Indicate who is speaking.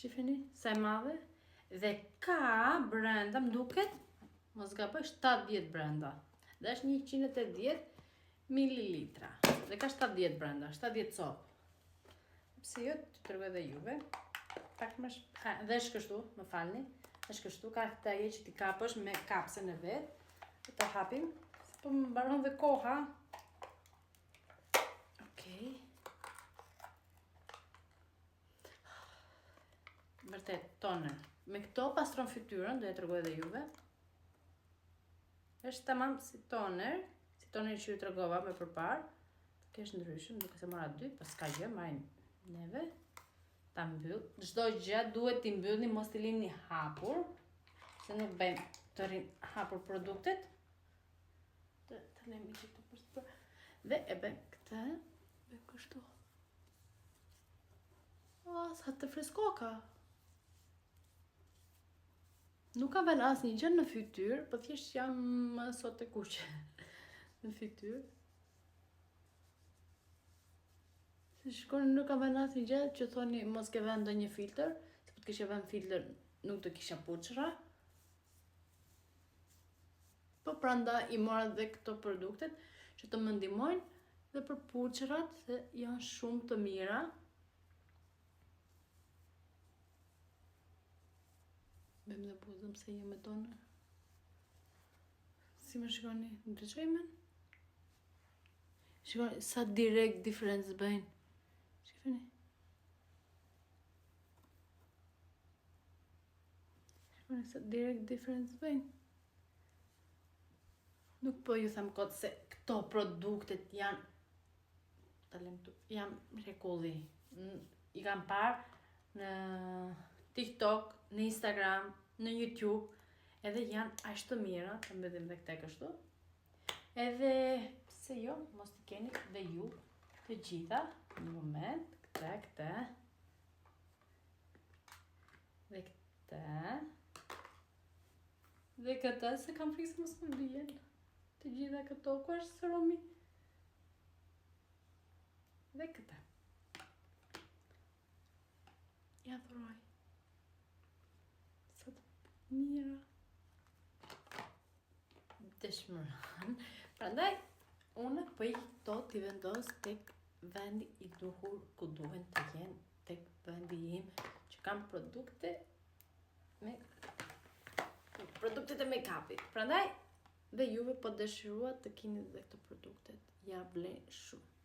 Speaker 1: Shifeni, sa e madhe. Dhe ka brenda, më duket, mos gaboj 70 brenda. Dhe është 180 mililitra. Dhe ka 70 brenda, 70 copë. Pse jo, të tregoj edhe juve. Pak më dhe është kështu, më falni. Është kështu, ka këtë aje që ti kapësh me kapsen e vet. Të hapim. Po më mbaron dhe koha. Okej. Vërtet, toner. Me këto pastron fytyrën, do e tregoj edhe juve. Është tamam si toner që ju tregova më përpara. Kesh ndryshëm, duke se mora 2, pas ka gjë, marrin neve. Ta mbyll. Çdo gjë duhet t'i mbyllni, mos t'i lini hapur, se nuk bëjmë të rinë hapur produktet. Të lemi që të përstër. Dhe e bëjmë këtë, bëjmë kështu. Sa të freskoka. Nuk kam vënë asnjë gjë në fytyrë, po thjesht jam sot e kuqe në fytyrë. Se shikoni, nuk kam vënë asnjë gjë që thoni mos ke vënë ndonjë filtr, se po të kishe vënë filtr nuk do kisha puçra. Po prandaj i mora dhe këto produktet që të më ndihmojnë dhe për puçrat, se janë shumë të mira. Bëjmë dhe buzëm se jo me toner. Si më shikoni, ndryshojmen? Shikoni, sa direkt diferencë bëjnë. Shikoni. Shikoni, sa direkt diferencë bëjnë. Nuk po ju them kot se këto produktet janë mrekulli. I kam parë në TikTok, në Instagram, në YouTube, edhe janë aq të mira, të mbyllim dhe këte kështu. Edhe, pse jo, mos t'i keni dhe ju, të gjitha, një moment, këte, dhe këte, dhe këte, se kam frikë se mos më vjen, të gjitha këto, ku është serumi? Dhe këte. Ja dhuroj. Mira. Dëshmëran. Prandaj, unë po i këto t'i vendos tek vendi i duhur ku duhen të jenë, tek vendi im që kam produktet e make-upit. Prandaj, dhe juve po dëshiruat të keni dhe këto produktet. Ja vlen shumë.